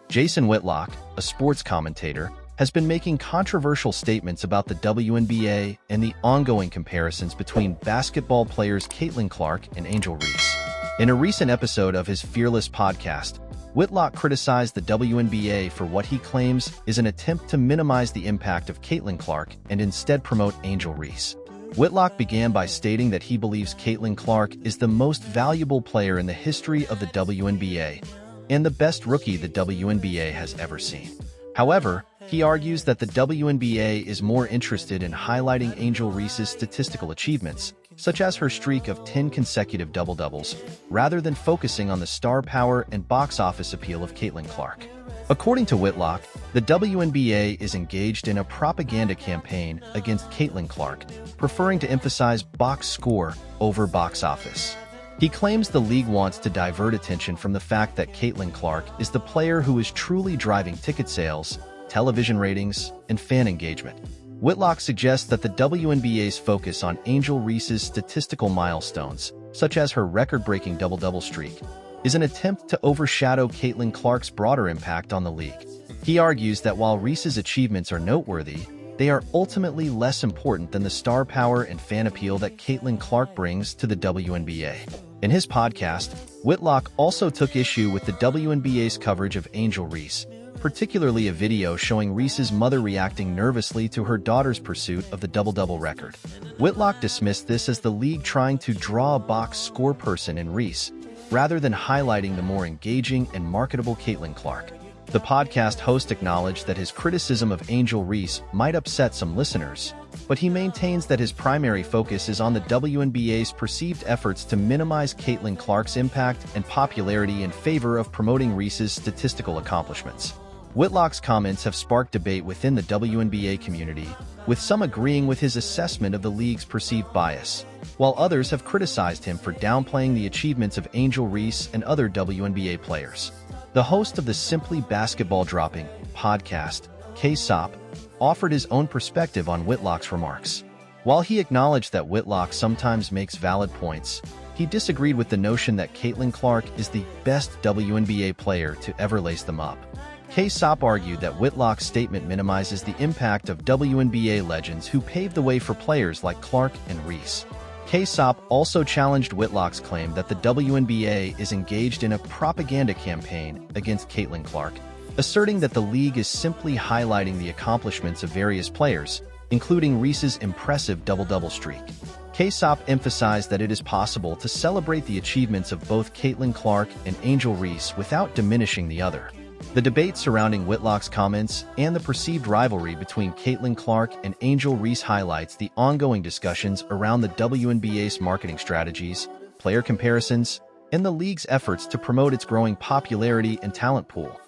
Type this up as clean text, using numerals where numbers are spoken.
Jason Whitlock, a sports commentator, has been making controversial statements about the WNBA and the ongoing comparisons between basketball players Caitlin Clark and Angel Reese. In a recent episode of his Fearless podcast, Whitlock criticized the WNBA for what he claims is an attempt to minimize the impact of Caitlin Clark and instead promote Angel Reese. Whitlock began by stating that he believes Caitlin Clark is the most valuable player in the history of the WNBA and the best rookie the WNBA has ever seen. However, he argues that the WNBA is more interested in highlighting Angel Reese's statistical achievements, such as her streak of 10 consecutive double-doubles, rather than focusing on the star power and box office appeal of Caitlin Clark. According to Whitlock, the WNBA is engaged in a propaganda campaign against Caitlin Clark, preferring to emphasize box score over box office. He claims the league wants to divert attention from the fact that Caitlin Clark is the player who is truly driving ticket sales, television ratings, and fan engagement. Whitlock suggests that the WNBA's focus on Angel Reese's statistical milestones, such as her record-breaking double-double streak, is an attempt to overshadow Caitlin Clark's broader impact on the league. He argues that while Reese's achievements are noteworthy, they are ultimately less important than the star power and fan appeal that Caitlin Clark brings to the WNBA. In his podcast, Whitlock also took issue with the WNBA's coverage of Angel Reese, particularly a video showing Reese's mother reacting nervously to her daughter's pursuit of the double-double record. Whitlock dismissed this as the league trying to draw a box score person in Reese, rather than highlighting the more engaging and marketable Caitlin Clark. The podcast host acknowledged that his criticism of Angel Reese might upset some listeners, but he maintains that his primary focus is on the WNBA's perceived efforts to minimize Caitlin Clark's impact and popularity in favor of promoting Reese's statistical accomplishments. Whitlock's comments have sparked debate within the WNBA community, with some agreeing with his assessment of the league's perceived bias, while others have criticized him for downplaying the achievements of Angel Reese and other WNBA players. The host of the Simply Basketball Dropping podcast, K-Sop, offered his own perspective on Whitlock's remarks. While he acknowledged that Whitlock sometimes makes valid points, he disagreed with the notion that Caitlin Clark is the best WNBA player to ever lace them up. K-Sop argued that Whitlock's statement minimizes the impact of WNBA legends who paved the way for players like Clark and Reese. K-Sop also challenged Whitlock's claim that the WNBA is engaged in a propaganda campaign against Caitlin Clark, asserting that the league is simply highlighting the accomplishments of various players, including Reese's impressive double-double streak. K-Sop emphasized that it is possible to celebrate the achievements of both Caitlin Clark and Angel Reese without diminishing the other. The debate surrounding Whitlock's comments and the perceived rivalry between Caitlin Clark and Angel Reese highlights the ongoing discussions around the WNBA's marketing strategies, player comparisons, and the league's efforts to promote its growing popularity and talent pool.